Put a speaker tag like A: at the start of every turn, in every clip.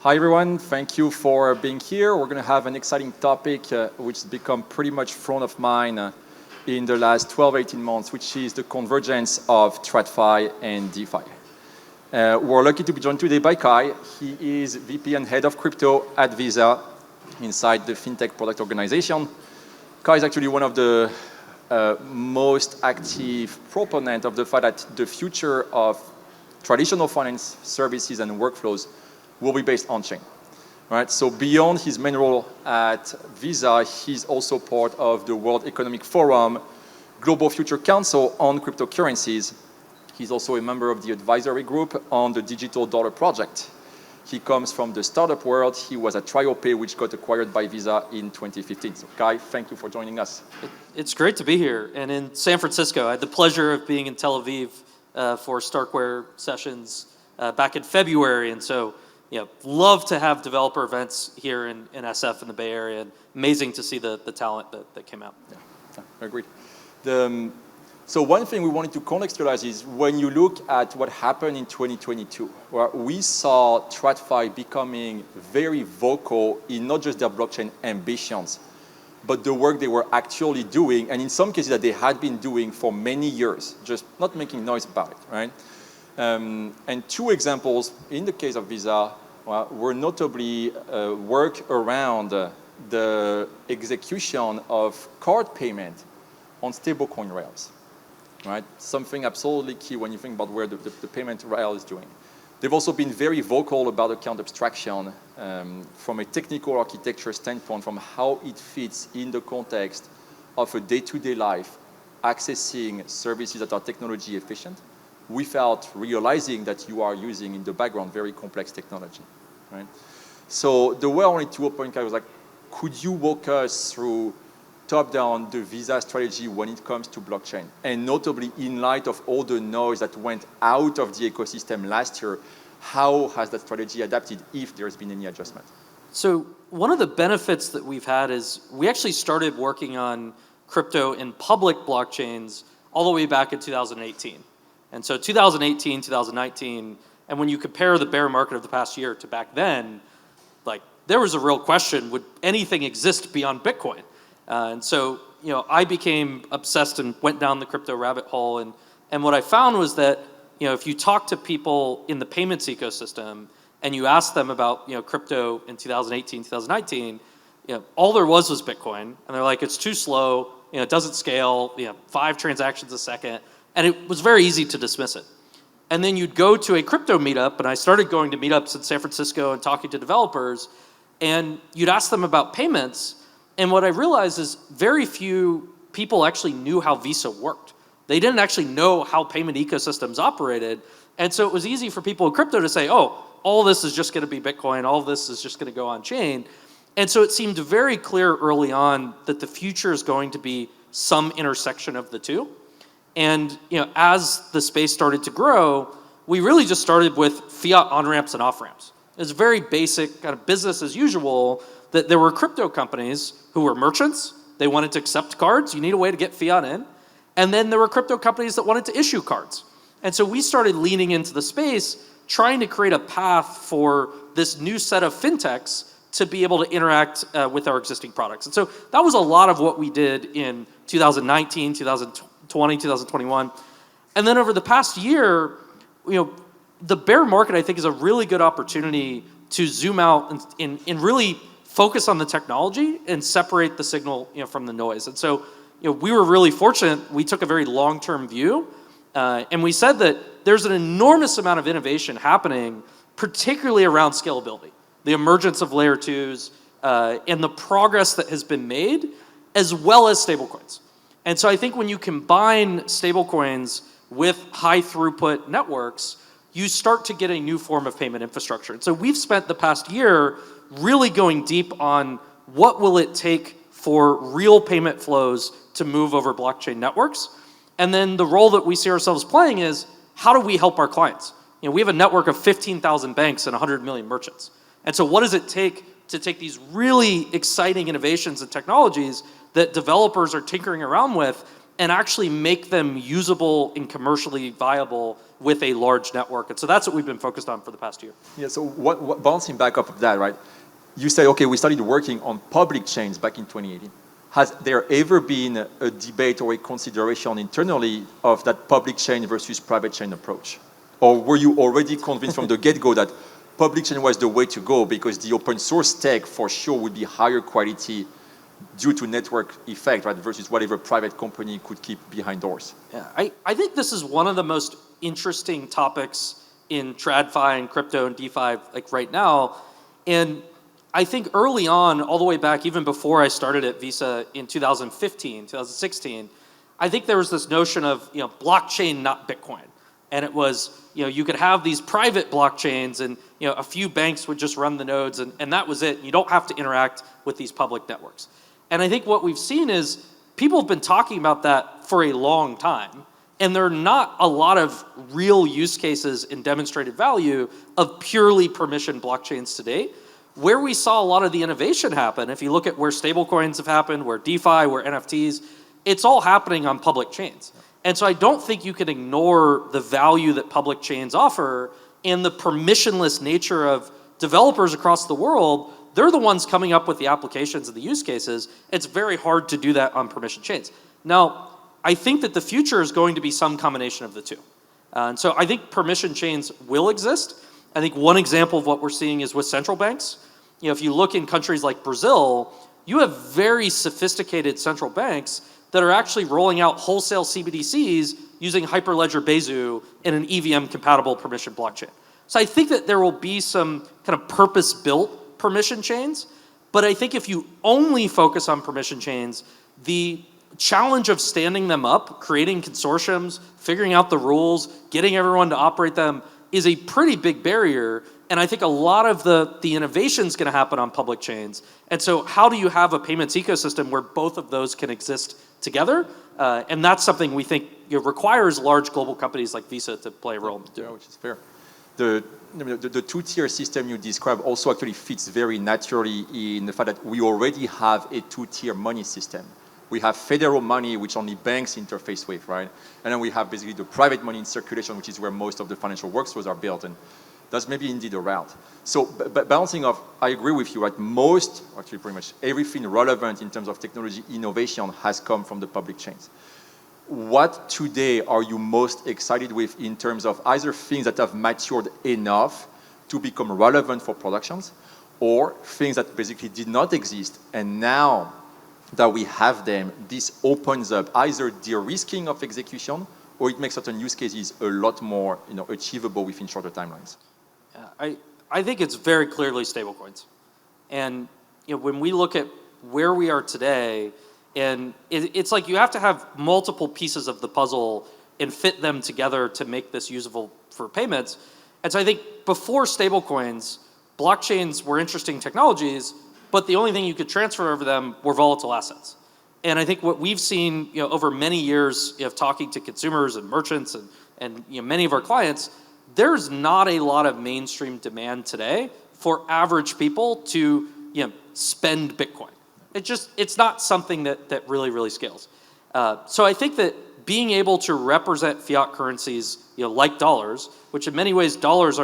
A: Hi everyone, thank you for being here. We're going to have an exciting topic which has become pretty much front of mind in the last 12-18 months, which is the convergence of TradFi and DeFi. We're lucky to be joined today by Cuy. He is VP and Head of Crypto at Visa inside the FinTech Product Organization. Cuy is actually one of the most active proponent of the fact that the future of traditional finance services and workflows will be based on-chain. Right? So beyond his main role at Visa, he's also part of the World Economic Forum Global Future Council on cryptocurrencies. He's also a member of the advisory group on the Digital Dollar Project. He comes from the startup world. He was at TriOP, which got acquired by Visa in 2015. So Cuy, thank you for joining us.
B: It's great to be here. And in San Francisco, I had the pleasure of being in Tel Aviv for Starkware sessions back in February. And so, love to have developer events here in SF in the Bay Area. And amazing to see the talent that came out.
A: Yeah, agreed. So one thing we wanted to contextualize is when you look at what happened in 2022, where we saw TradFi becoming very vocal in not just their blockchain ambitions, but the work they were actually doing, and in some cases that they had been doing for many years, just not making noise about it, right? And two examples in the case of Visa were notably work around the execution of card payment on stablecoin rails, right? Something absolutely key when you think about where the payment rail is doing. They've also been very vocal about account abstraction from a technical architecture standpoint, from how it fits in the context of a day-to-day life, accessing services that are technology efficient, without realizing that you are using in the background very complex technology, right? So the way I wanted to open was like, could you walk us through top-down the Visa strategy when it comes to blockchain, and notably in light of all the noise that went out of the ecosystem last year, how has that strategy adapted if there's been any adjustment?
B: So one of the benefits that we've had is we actually started working on crypto in public blockchains all the way back in 2018. And so 2018, 2019, and when you compare the bear market of the past year to back then, like there was a real question, would anything exist beyond Bitcoin? And so, I became obsessed and went down the crypto rabbit hole. And what I found was that, if you talk to people in the payments ecosystem and you ask them about, crypto in 2018, 2019, all there was Bitcoin. And they're like, it's too slow, it doesn't scale, 5 transactions a second. And it was very easy to dismiss it. And then you'd go to a crypto meetup, and I started going to meetups in San Francisco and talking to developers, and you'd ask them about payments. And what I realized is very few people actually knew how Visa worked. They didn't actually know how payment ecosystems operated. And so it was easy for people in crypto to say, oh, all this is just going to be Bitcoin. All this is just going to go on chain. And so it seemed very clear early on that the future is going to be some intersection of the two. And as the space started to grow, we really just started with fiat on-ramps and off-ramps. It was very basic kind of business as usual, that there were crypto companies who were merchants. They wanted to accept cards. You need a way to get fiat in. And then there were crypto companies that wanted to issue cards. And so we started leaning into the space, trying to create a path for this new set of fintechs to be able to interact with our existing products. And so that was a lot of what we did in 2019, 2020, 2021. And then over the past year, the bear market, I think, is a really good opportunity to zoom out and really focus on the technology and separate the signal from the noise. And so we were really fortunate. We took a very long-term view, and we said that there's an enormous amount of innovation happening, particularly around scalability, the emergence of layer 2s, and the progress that has been made, as well as stablecoins. And so I think when you combine stablecoins with high throughput networks, you start to get a new form of payment infrastructure. And so we've spent the past year really going deep on what will it take for real payment flows to move over blockchain networks. And then the role that we see ourselves playing is, how do we help our clients? We have a network of 15,000 banks and 100 million merchants. And so what does it take to take these really exciting innovations and technologies that developers are tinkering around with and actually make them usable and commercially viable with a large network. And so that's what we've been focused on for the past year.
A: Yeah, so what bouncing back up of that, right? You said, okay, we started working on public chains back in 2018. Has there ever been a debate or a consideration internally of that public chain versus private chain approach? Or were you already convinced from the get-go that public chain was the way to go because the open source tech for sure would be higher quality due to network effect, right, versus whatever private company could keep behind doors?
B: Yeah, I think this is one of the most interesting topics in TradFi and crypto and DeFi like right now. And I think early on, all the way back, even before I started at Visa in 2015, 2016, I think there was this notion of, blockchain, not Bitcoin. And it was, you could have these private blockchains and, a few banks would just run the nodes and that was it. You don't have to interact with these public networks. And I think what we've seen is people have been talking about that for a long time. And there are not a lot of real use cases and demonstrated value of purely permissioned blockchains to date. Where we saw a lot of the innovation happen, if you look at where stablecoins have happened, where DeFi, where NFTs, it's all happening on public chains. And so I don't think you can ignore the value that public chains offer and the permissionless nature of developers across the world. They're the ones coming up with the applications and the use cases. It's very hard to do that on permission chains. Now, I think that the future is going to be some combination of the two. And so I think permission chains will exist. I think one example of what we're seeing is with central banks. If you look in countries like Brazil, you have very sophisticated central banks that are actually rolling out wholesale CBDCs using Hyperledger Besu in an EVM-compatible permission blockchain. So I think that there will be some kind of purpose-built permission chains, but I think if you only focus on permission chains, the challenge of standing them up, creating consortiums, figuring out the rules, getting everyone to operate them is a pretty big barrier. And I think a lot of the innovation is going to happen on public chains. And so how do you have a payments ecosystem where both of those can exist together? And that's something we think requires large global companies like Visa to play a role.
A: Yeah, which is fair. The two-tier system you describe also actually fits very naturally in the fact that we already have a two-tier money system. We have federal money, which only banks interface with, right? And then we have basically the private money in circulation, which is where most of the financial workflows are built. And that's maybe indeed a route. So bouncing off, I agree with you, right? Actually pretty much everything relevant in terms of technology innovation has come from the public chains. What today are you most excited with in terms of either things that have matured enough to become relevant for productions or things that basically did not exist and now that we have them, this opens up either de-risking of execution or it makes certain use cases a lot more achievable within shorter timelines?
B: I think it's very clearly stablecoins. And when we look at where we are today, and it's like you have to have multiple pieces of the puzzle and fit them together to make this usable for payments. And so I think before stablecoins, blockchains were interesting technologies, but the only thing you could transfer over them were volatile assets. And I think what we've seen over many years of talking to consumers and merchants and many of our clients, there's not a lot of mainstream demand today for average people to spend Bitcoin. It's not something that really scales. So I think that being able to represent fiat currencies like dollars, which in many ways dollars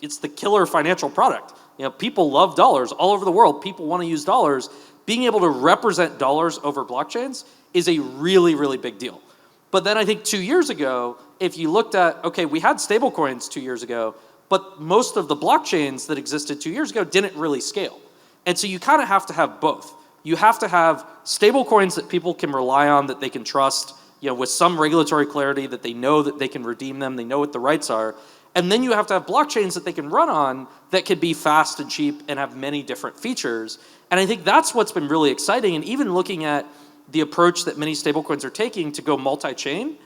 B: it's the killer financial product. People love dollars all over the world. People want to use dollars. Being able to represent dollars over blockchains is a really big deal. But then I think 2 years ago, if you looked at, okay, we had stablecoins 2 years ago, but most of the blockchains that existed 2 years ago didn't really scale. And so you kind of have to have both. You have to have stablecoins that people can rely on, that they can trust, with some regulatory clarity, that they know that they can redeem them, they know what the rights are. And then you have to have blockchains that they can run on that can be fast and cheap and have many different features. And I think that's what's been really exciting. And even looking at the approach that many stablecoins are taking to go multi-chain,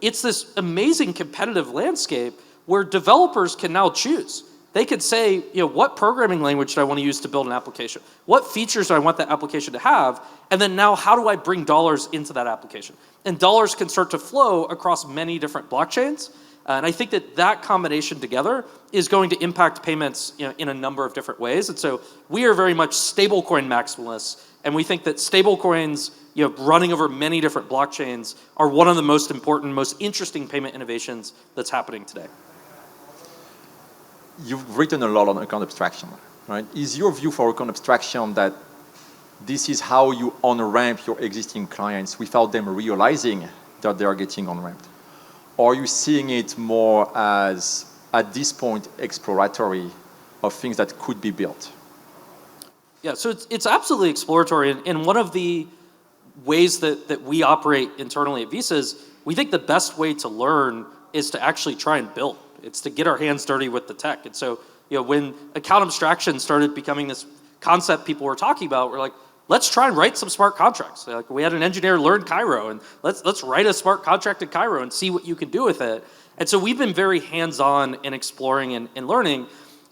B: it's this amazing competitive landscape where developers can now choose. They could say, what programming language do I want to use to build an application? What features do I want that application to have? And then now how do I bring dollars into that application? And dollars can start to flow across many different blockchains. And I think that combination together is going to impact payments in a number of different ways. And so we are very much stablecoin maximalists And we think that stablecoins, running over many different blockchains are one of the most important, most interesting payment innovations that's happening today.
A: You've written a lot on account abstraction, right? Is your view for account abstraction that this is how you on-ramp your existing clients without them realizing that they are getting on-ramped? Or are you seeing it more as, at this point, exploratory of things that could be built?
B: Yeah, so it's absolutely exploratory. And one of the ways that we operate internally at Visa is we think the best way to learn is to actually try and build. It's to get our hands dirty with the tech. And so, when account abstraction started becoming this concept people were talking about, we're like, let's try and write some smart contracts. Like, we had an engineer learn Cairo, and let's write a smart contract in Cairo and see what you can do with it. And so we've been very hands-on in exploring and learning.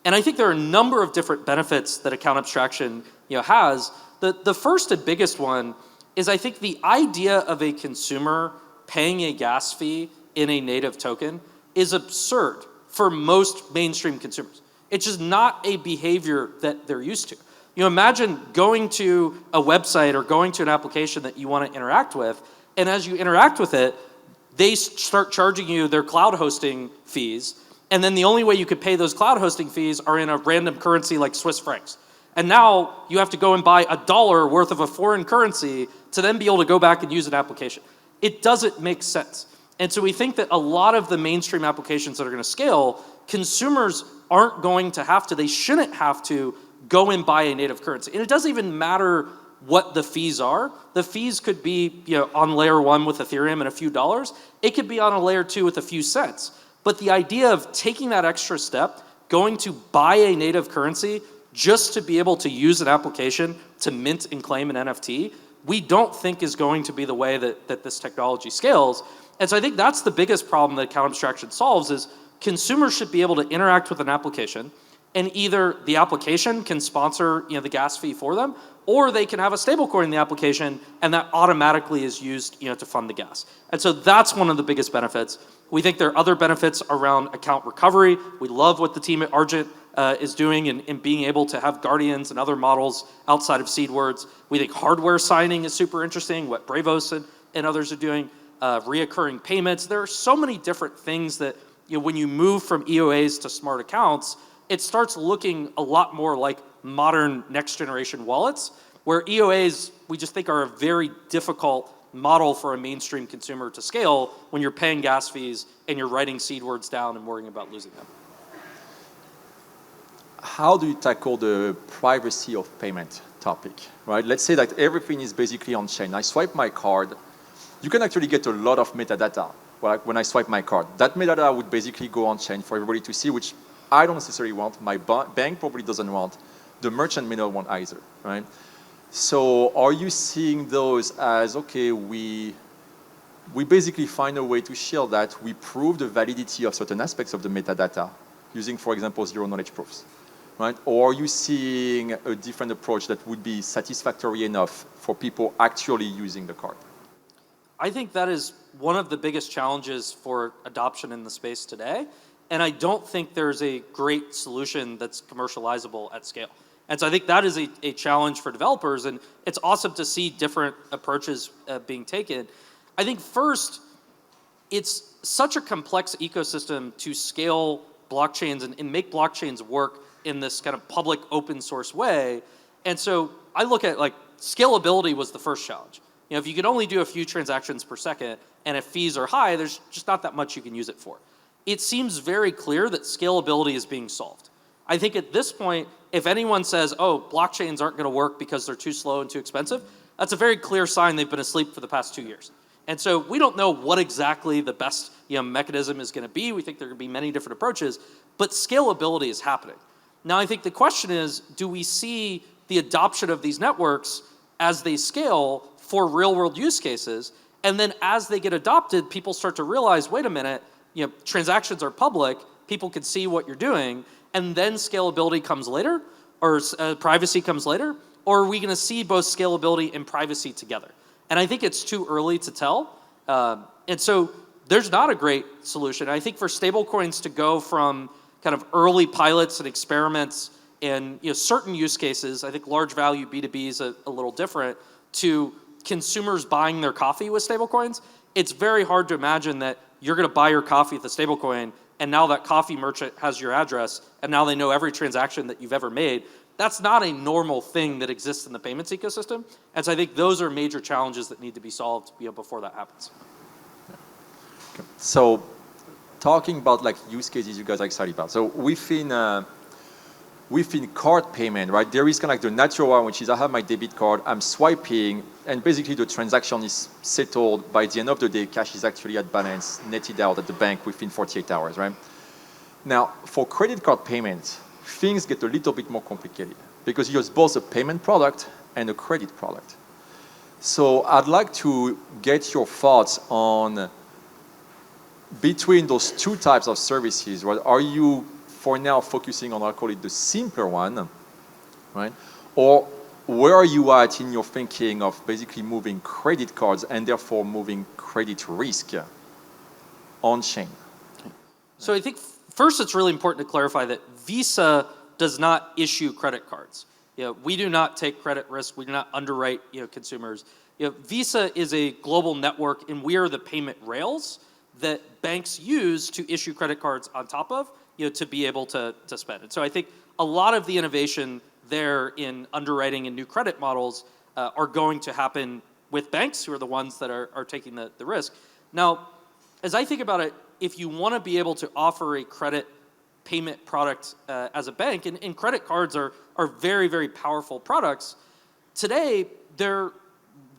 B: And I think there are a number of different benefits that account abstraction has. The first and biggest one is, I think, the idea of a consumer paying a gas fee in a native token is absurd for most mainstream consumers. It's just not a behavior that they're used to. Imagine going to a website or going to an application that you want to interact with, and as you interact with it, they start charging you their cloud hosting fees, and then the only way you could pay those cloud hosting fees are in a random currency like Swiss francs. And now you have to go and buy $1 worth of a foreign currency to then be able to go back and use an application. It doesn't make sense. And so we think that a lot of the mainstream applications that are going to scale, consumers aren't going to have to, they shouldn't have to go and buy a native currency. And it doesn't even matter what the fees are. The fees could be on layer 1 with Ethereum and a few dollars. It could be on a layer 2 with a few cents. But the idea of taking that extra step, going to buy a native currency just to be able to use an application to mint and claim an NFT, we don't think is going to be the way that this technology scales. And so I think that's the biggest problem that account abstraction solves is consumers should be able to interact with an application, and either the application can sponsor the gas fee for them, or they can have a stablecoin in the application, and that automatically is used to fund the gas. And so that's one of the biggest benefits. We think there are other benefits around account recovery. We love what the team at Argent is doing in being able to have guardians and other models outside of seed words. We think hardware signing is super interesting, what Bravos and others are doing, reoccurring payments. There are so many different things that when you move from EOAs to smart accounts, it starts looking a lot more like modern next generation wallets, where EOAs we just think are a very difficult model for a mainstream consumer to scale when you're paying gas fees and you're writing seed words down and worrying about losing them.
A: How do you tackle the privacy of payment topic, right? Let's say that everything is basically on chain. I swipe my card. You can actually get a lot of metadata when I swipe my card. That metadata would basically go on chain for everybody to see, which I don't necessarily want. My bank probably doesn't want. The merchant may not want either, right? So are you seeing those as, okay, we basically find a way to shield that. We prove the validity of certain aspects of the metadata using, for example, zero-knowledge proofs, right? Or are you seeing a different approach that would be satisfactory enough for people actually using the card?
B: I think that is one of the biggest challenges for adoption in the space today. And I don't think there's a great solution that's commercializable at scale. And so I think that is a challenge for developers, and it's awesome to see different approaches being taken. I think first, it's such a complex ecosystem to scale blockchains and make blockchains work in this kind of public open source way. And so I look at scalability was the first challenge. If you can only do a few transactions per second, and if fees are high, there's just not that much you can use it for. It seems very clear that scalability is being solved. I think at this point, if anyone says, oh, blockchains aren't going to work because they're too slow and too expensive, that's a very clear sign they've been asleep for the past 2 years. And so we don't know what exactly the best mechanism is going to be. We think there are going to be many different approaches, but scalability is happening. Now, I think the question is, do we see the adoption of these networks as they scale for real-world use cases? And then as they get adopted, people start to realize, wait a minute, transactions are public, people can see what you're doing, and then scalability comes later, or privacy comes later, or are we going to see both scalability and privacy together? And I think it's too early to tell. And so there's not a great solution. I think for stablecoins to go from kind of early pilots and experiments And certain use cases, I think large value B2B is a little different, to consumers buying their coffee with stablecoins. It's very hard to imagine that you're going to buy your coffee with a stablecoin, and now that coffee merchant has your address, and now they know every transaction that you've ever made. That's not a normal thing that exists in the payments ecosystem. And so I think those are major challenges that need to be solved before that happens.
A: So talking about like use cases you guys are excited about. So within card payment, right, there is kind of like the natural one, which is I have my debit card, I'm swiping, and basically the transaction is settled. By the end of the day, cash is actually at balance, netted out at the bank within 48 hours, right? Now, for credit card payments, things get a little bit more complicated because you use both a payment product and a credit product. So I'd like to get your thoughts on between those two types of services, right? Are you for now focusing on, I'll call it the simpler one, right? Or where are you at in your thinking of basically moving credit cards and therefore moving credit risk on chain?
B: So I think first it's really important to clarify that Visa does not issue credit cards. We do not take credit risk. We do not underwrite consumers. Visa is a global network, and we are the payment rails that banks use to issue credit cards on top of, to be able to spend. And so I think a lot of the innovation there in underwriting and new credit models are going to happen with banks, who are the ones that are taking the risk. Now, as I think about it, if you want to be able to offer a credit payment product as a bank, and credit cards are very, very powerful products, today they're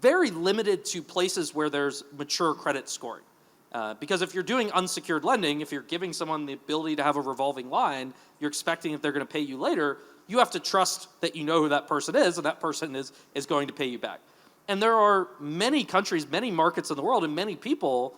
B: very limited to places where there's mature credit scoring. Because if you're doing unsecured lending, if you're giving someone the ability to have a revolving line, you're expecting that they're going to pay you later, you have to trust that you know who that person is, and that person is going to pay you back. And there are many countries, many markets in the world, and many people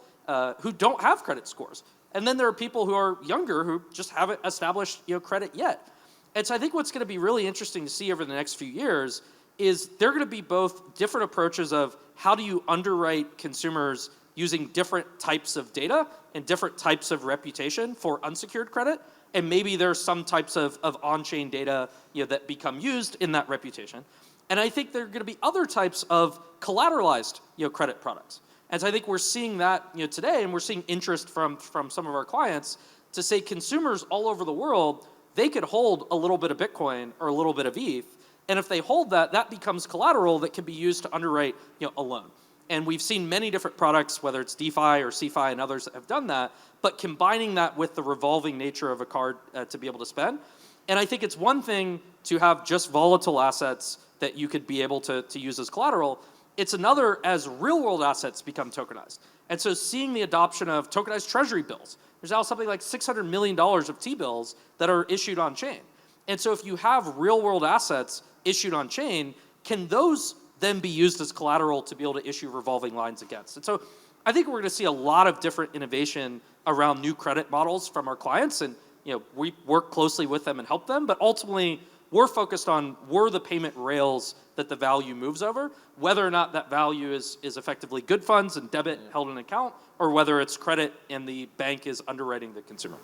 B: who don't have credit scores. And then there are people who are younger who just haven't established credit yet. And so I think what's going to be really interesting to see over the next few years is there are going to be both different approaches of how do you underwrite consumers using different types of data and different types of reputation for unsecured credit. And maybe there's some types of on-chain data that become used in that reputation. And I think there are going to be other types of collateralized credit products. And so I think we're seeing that today, and we're seeing interest from some of our clients to say consumers all over the world, they could hold a little bit of Bitcoin or a little bit of ETH, and if they hold that, that becomes collateral that can be used to underwrite a loan. And we've seen many different products, whether it's DeFi or CeFi and others that have done that, but combining that with the revolving nature of a card to be able to spend. And I think it's one thing to have just volatile assets that you could be able to use as collateral. It's another as real-world assets become tokenized. And so seeing the adoption of tokenized treasury bills, there's now something like $600 million of T-bills that are issued on chain. And so if you have real-world assets issued on chain, can those then be used as collateral to be able to issue revolving lines against? And so I think we're going to see a lot of different innovation around new credit models from our clients, and we work closely with them and help them, but ultimately we're focused on the payment rails that the value moves over, whether or not that value is effectively good funds and debit held in an account, or whether it's credit and the bank is underwriting the consumer.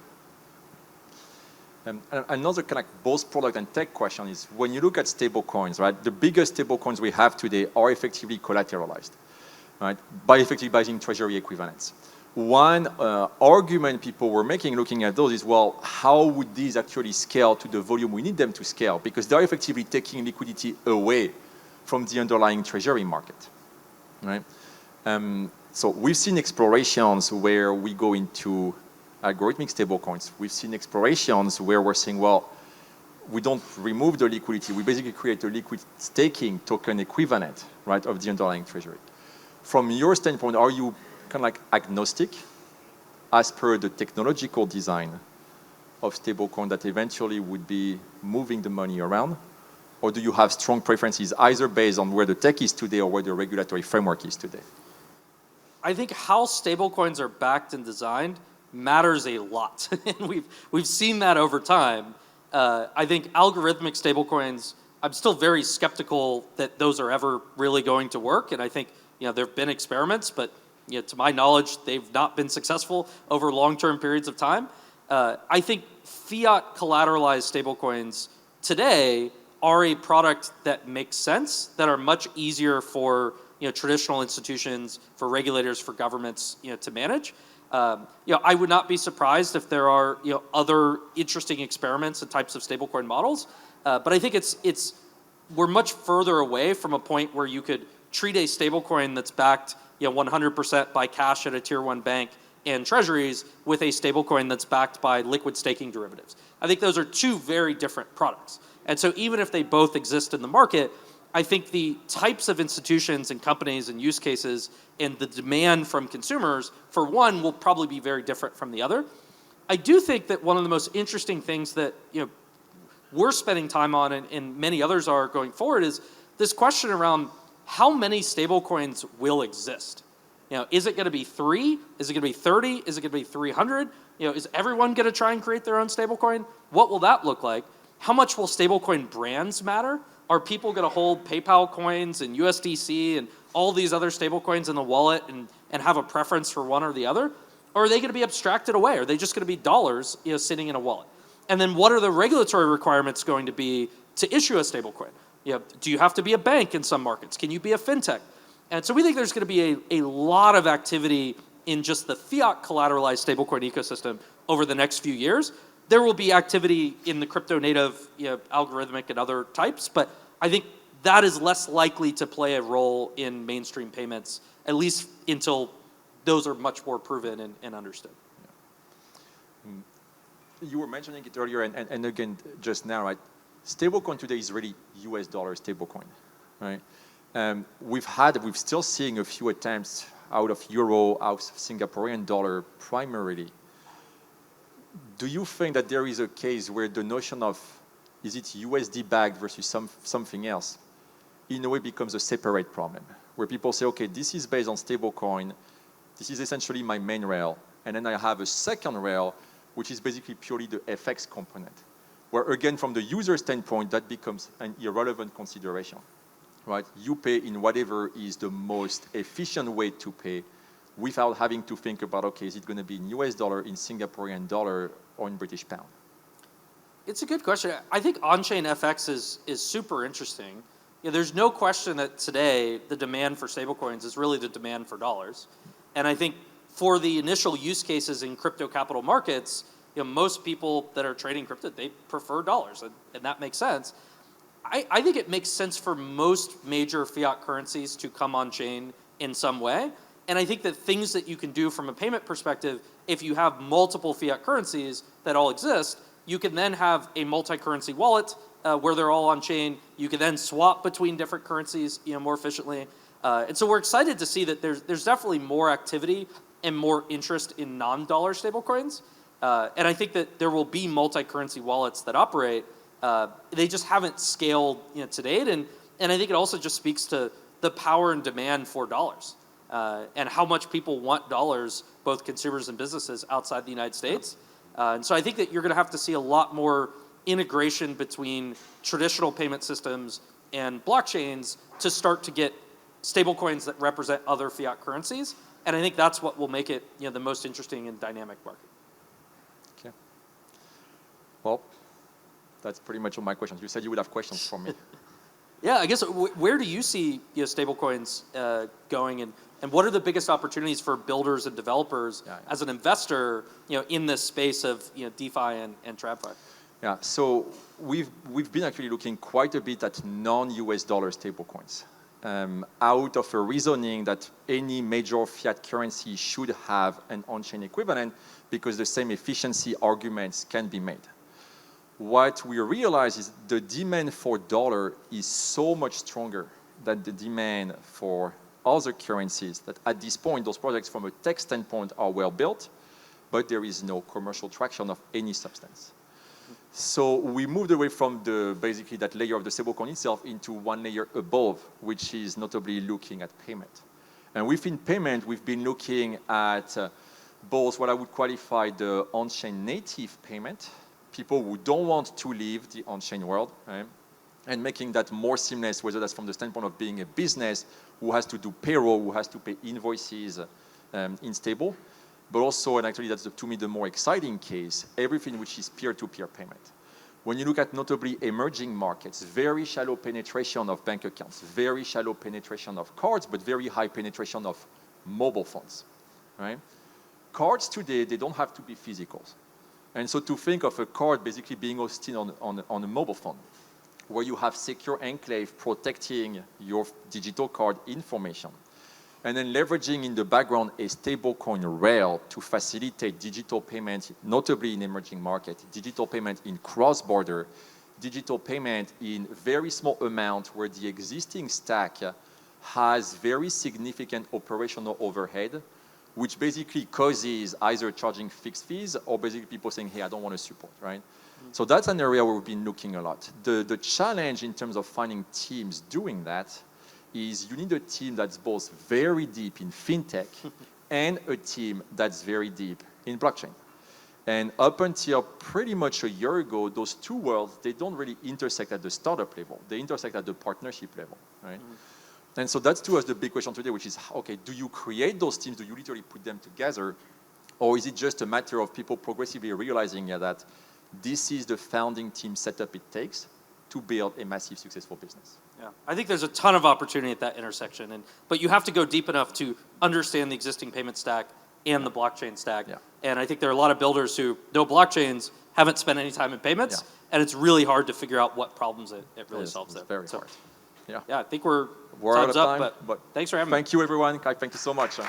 A: Another kind of both product and tech question is, when you look at stable coins, right, the biggest stable coins we have today are effectively collateralized, right, by effectively buying treasury equivalents. One argument people were making looking at those is, well, how would these actually scale to the volume we need them to scale? Because they're effectively taking liquidity away from the underlying treasury market, right? So we've seen explorations where we go into algorithmic stablecoins. We've seen explorations where we're saying, well, we don't remove the liquidity. We basically create a liquid staking token equivalent, right, of the underlying treasury. From your standpoint, are you kind of like agnostic as per the technological design of stablecoin that eventually would be moving the money around? Or do you have strong preferences either based on where the tech is today or where the regulatory framework is today?
B: I think how stablecoins are backed and designed matters a lot. And we've seen that over time. I think algorithmic stablecoins, I'm still very skeptical that those are ever really going to work. And I think there have been experiments, but to my knowledge, they've not been successful over long-term periods of time. I think fiat collateralized stablecoins today are a product that makes sense, that are much easier for traditional institutions, for regulators, for governments to manage. I would not be surprised if there are other interesting experiments and types of stablecoin models, but I think we're much further away from a point where you could treat a stablecoin that's backed 100% by cash at a tier 1 bank and treasuries with a stablecoin that's backed by liquid staking derivatives. I think those are two very different products. And so even if they both exist in the market, I think the types of institutions and companies and use cases and the demand from consumers for one will probably be very different from the other. I do think that one of the most interesting things that we're spending time on and many others are going forward is this question around how many stablecoins will exist. Is it going to be 3? Is it going to be 30? Is it going to be 300? Is everyone going to try and create their own stablecoin? What will that look like? How much will stablecoin brands matter? Are people going to hold PayPal coins and USDC and all these other stablecoins in the wallet and have a preference for one or the other? Or are they going to be abstracted away? Are they just going to be dollars sitting in a wallet? And then what are the regulatory requirements going to be to issue a stablecoin? Do you have to be a bank in some markets? Can you be a fintech? And so we think there's going to be a lot of activity in just the fiat collateralized stablecoin ecosystem over the next few years. There will be activity in the crypto native, algorithmic and other types, but I think that is less likely to play a role in mainstream payments, at least until those are much more proven and understood.
A: You were mentioning it earlier, and again just now, right? Stablecoin today is really US dollar stablecoin, right? We're still seeing a few attempts out of euro, out of Singaporean dollar primarily. Do you think that there is a case where the notion of is it USD backed versus something else in a way becomes a separate problem, where people say, okay, this is based on stablecoin, this is essentially my main rail, and then I have a second rail, which is basically purely the FX component, where again, from the user standpoint, that becomes an irrelevant consideration, right? You pay in whatever is the most efficient way to pay without having to think about, okay, is it going to be in US dollar, in Singaporean dollar, or in British pound?
B: It's a good question. I think on-chain FX is super interesting. There's no question that today the demand for stablecoins is really the demand for dollars. And I think for the initial use cases in crypto capital markets, most people that are trading crypto, they prefer dollars, and that makes sense. I think it makes sense for most major fiat currencies to come on chain in some way. And I think that things that you can do from a payment perspective, if you have multiple fiat currencies that all exist, you can then have a multi-currency wallet where they're all on chain. You can then swap between different currencies more efficiently. And so we're excited to see that there's definitely more activity and more interest in non-dollar stablecoins. And I think that there will be multi-currency wallets that operate. They just haven't scaled to date. And I think it also just speaks to the power and demand for dollars and how much people want dollars, both consumers and businesses outside the United States. And so I think that you're going to have to see a lot more integration between traditional payment systems and blockchains to start to get stablecoins that represent other fiat currencies. And I think that's what will make it the most interesting and dynamic market.
A: Okay. Well, that's pretty much all my questions. You said you would have questions for me.
B: Yeah, I guess where do you see stablecoins going, and what are the biggest opportunities for builders and developers as an investor in this space of DeFi and TradFi?
A: Yeah, so we've been actually looking quite a bit at non-US dollar stablecoins, out of a reasoning that any major fiat currency should have an on-chain equivalent because the same efficiency arguments can be made. What we realize is the demand for dollar is so much stronger than the demand for other currencies that at this point, those projects from a tech standpoint are well built, but there is no commercial traction of any substance. So we moved away from basically that layer of the stablecoin itself into one layer above, which is notably looking at payment. And within payment, we've been looking at both what I would qualify the on-chain native payment, people who don't want to leave the on-chain world, right? And making that more seamless, whether that's from the standpoint of being a business who has to do payroll, who has to pay invoices in stable, but also, and actually that's to me the more exciting case, everything which is peer-to-peer payment, When you look at notably emerging markets, very shallow penetration of bank accounts, very shallow penetration of cards, but very high penetration of mobile phones, right? Cards today, they don't have to be physical. And so to think of a card basically being hosted on a mobile phone, where you have secure enclave protecting your digital card information, and then leveraging in the background a stablecoin rail to facilitate digital payment, notably in emerging markets, digital payment in cross-border, digital payment in very small amount where the existing stack has very significant operational overhead, which basically causes either charging fixed fees or basically people saying, hey, I don't want to support, right? So that's an area where we've been looking a lot. The challenge in terms of finding teams doing that is you need a team that's both very deep in fintech and a team that's very deep in blockchain. And up until pretty much a year ago, those two worlds, they don't really intersect at the startup level. They intersect at the partnership level, right? And so that's to us the big question today, which is, okay, do you create those teams? Do you literally put them together? Or is it just a matter of people progressively realizing that this is the founding team setup it takes to build a massive, successful business?
B: Yeah, I think there's a ton of opportunity at that intersection, but you have to go deep enough to understand the existing payment stack and the blockchain stack.
A: Yeah.
B: And I think there are a lot of builders who know blockchains, haven't spent any time in payments, and it's really hard to figure out what problems it really solves there.
A: It's very hard.
B: Yeah, I think we're
A: out of
B: time's up,
A: time,
B: but thanks for having me.
A: Thank you, everyone. Thank you so much.